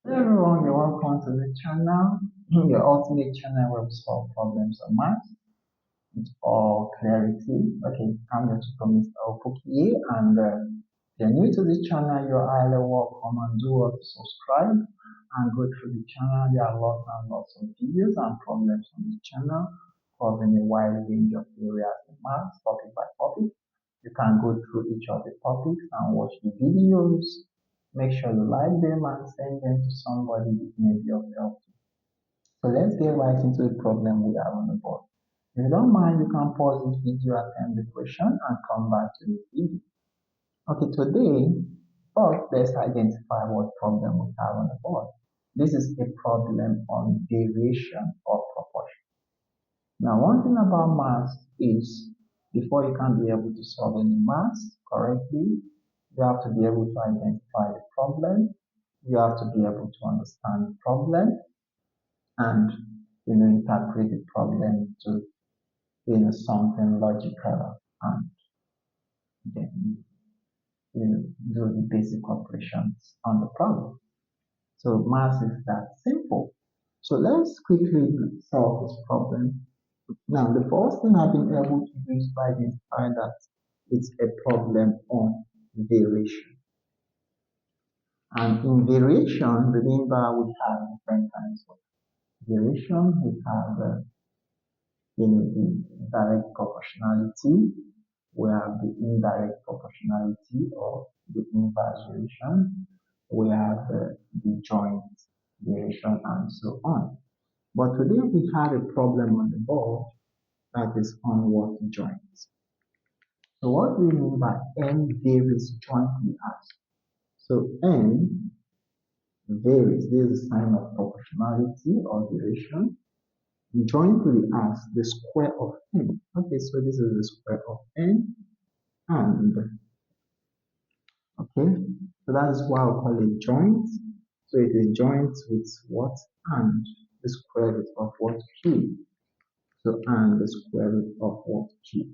Hey everyone, you're welcome to the channel, your ultimate channel where we solve problems of math with all clarity. Okay, I'm your tutor, Mr. Opokie, and if you're new to this channel, you're highly welcome and do well to subscribe and go through the channel. There are lots and lots of videos and problems on the channel covering a wide range of areas in math, topic by topic. You can go through each of the topics and watch the videos. Make sure you like them and send them to somebody it may be of help. So let's get right into the problem we have on the board. If you don't mind, you can pause this video, attempt the question, and come back to this video. Okay, today, first let's identify what problem we have on the board. This is a problem on variation of proportion. Now, one thing about math is before you can be able to solve any math correctly, you have to be able to identify the problem. You have to be able to understand the problem and interpret the problem to something logical and then do the basic operations on the problem. So math is that simple. So let's quickly solve this problem. Now, the first thing I've been able to do is to identify that it's a problem on variation. And in variation, remember we have different kinds of variation. We have the direct proportionality, we have the indirect proportionality or the inverse variation, we have the joint variation, and so on. But today we have a problem on the board that is onward joints. So what do we mean by n varies jointly as? So n varies, this is a sign of proportionality or variation, jointly as the square of n. Okay, so this is the square of n and, okay, so that is why we call it joint. So it is joint with what? And the square root of what? Q. So and the square root of what? Q.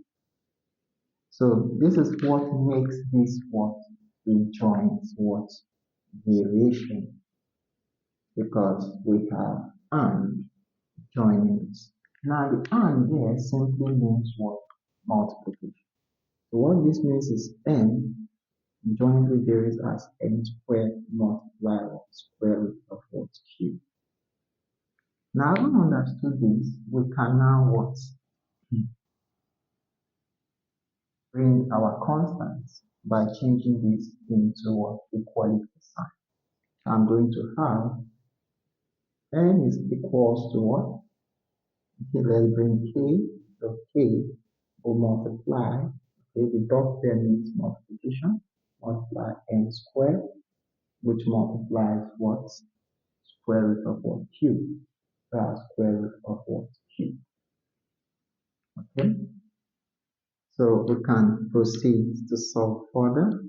So this is what makes this what? A joint what? Variation, because we have and joining it. Now the and there simply means what? Multiplication. So what this means is n jointly varies as n squared multiplied with square root of what? Q. Now having understood this, we can now what? Bring our constants by changing this into what? Equality sign. I'm going to have n is equals to what? Okay, let's bring k. So k will multiply. Okay, the dot there means multiplication. Multiply n squared, which multiplies what? Square root of what? Q. That's square root of what? Q. Okay, so we can proceed to solve further.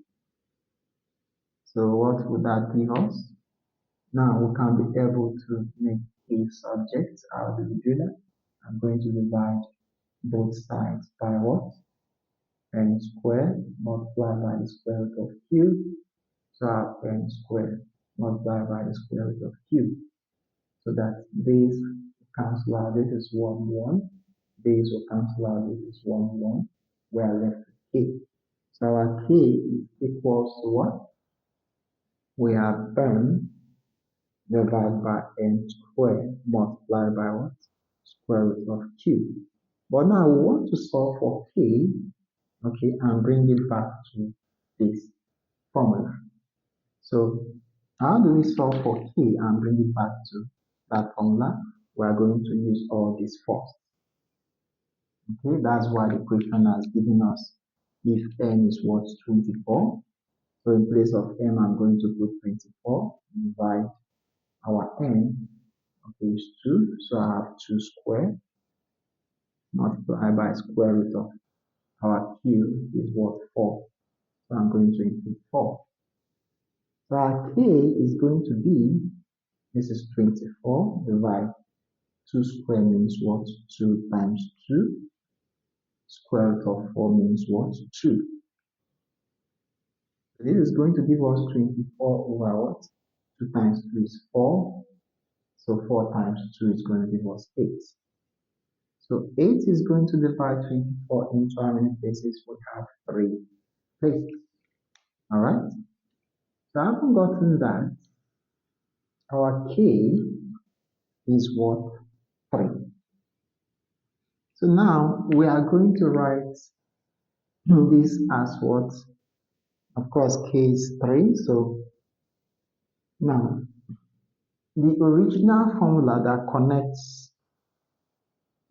So what would that give us? Now we can be able to make a subject. How do we do that? I'm going to divide both sides by what? N squared multiplied by the square root of q. So I have n squared multiplied by the square root of q. So that this cancel out, this is 1, 1. This will cancel out, this is 1, 1. We are left with k. So our k is equals to what? We have n divided by n squared multiplied by what? Square root of q. But now we want to solve for k, okay, and bring it back to this formula. So how do we solve for k and bring it back to that formula? We are going to use all this first. Okay, that's why the question has given us if n is what? 24. So in place of m, I'm going to put 24, divide our n, okay, is 2. So I have 2 squared multiplied by square root of our q is what? 4. So I'm going to input 4. So our k is going to be, this is 24, divide 2 square means what? 2 times 2. Square root of 4 means what? 2. This is going to give us 24 over what? 2 times 2 is 4. So 4 times 2 is going to give us 8. So 8 is going to divide 24 into how many places? We have 3 places. Alright? So having gotten that, our k is what? 3. So now we are going to write this as what? Of course, k is 3. So now the original formula that connects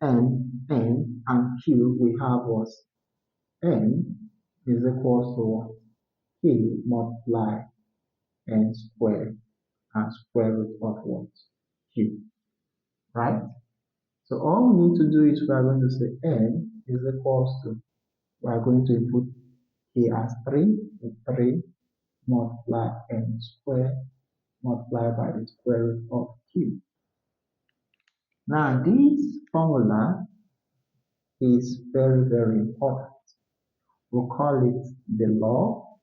n, and q we have was n is equals to what? K multiply n squared and square root of what? Q, right? So all we need to do is we are going to say n is equals to, we are going to input k as 3, so 3 multiply n squared multiplied by the square root of q. Now this formula is very, very important. We'll call it the law,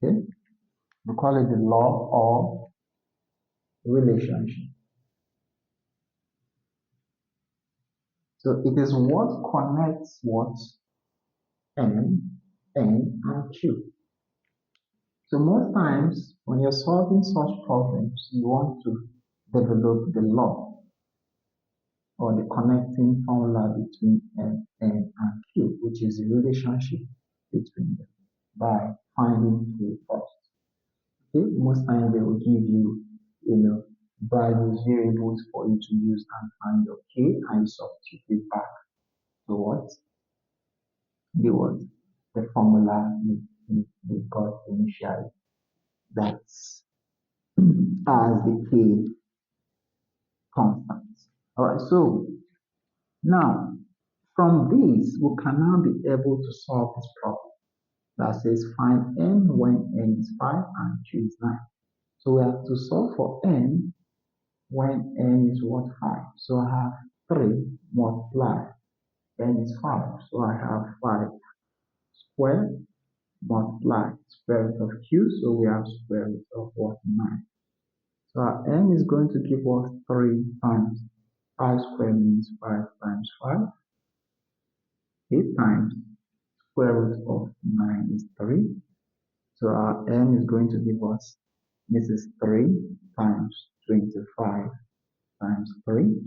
okay? We'll call it the law of relationship. So it is what connects what? N, and Q. So most times when you're solving such problems, you want to develop the law or the connecting formula between N, and Q, which is the relationship between them, by finding K first. Okay? Most times they will give you, values, variables for you to use and find your K, and you substitute it back to what? The formula you got initially. That's as the K constant. Alright, so now from this we can now be able to solve this problem that says find n when n is 5 and q is 9. So we have to solve for n when n is what? 5. So I have 3 multiply n is 5. So I have 5 squared multiply square root of q. So we have square root of what? 9. So our n is going to give us 3 times 5 squared means 5 times 5. 8 times square root of 9 is 3. So our n is going to give us, this is 3 times 25 times 3.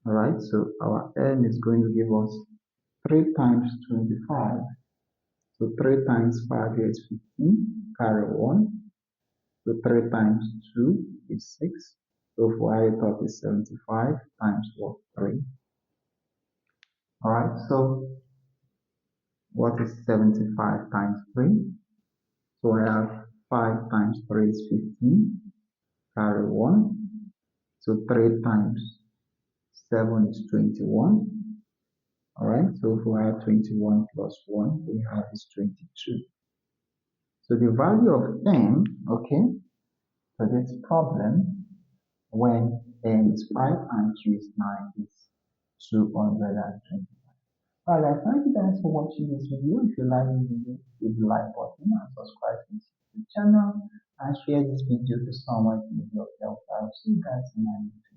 Alright, so our n is going to give us 3 times 25. So 3 times 5 here is 15, carry 1. So 3 times 2 is 6. So for I thought is 75 times what? 3. Alright, so what is 75 times 3? So I have 5 times 3 is 15, carry 1. So 3 times 7 is 21. Alright, so if we have 21 plus 1, we have is 22. So the value of n, okay, for this problem, when n is 5 and q is 9 is 220. Alright, thank you guys for watching this video. If you like this video, hit the like button and subscribe to the channel and share this video to someone who needs your help. I'll see you guys in my next video.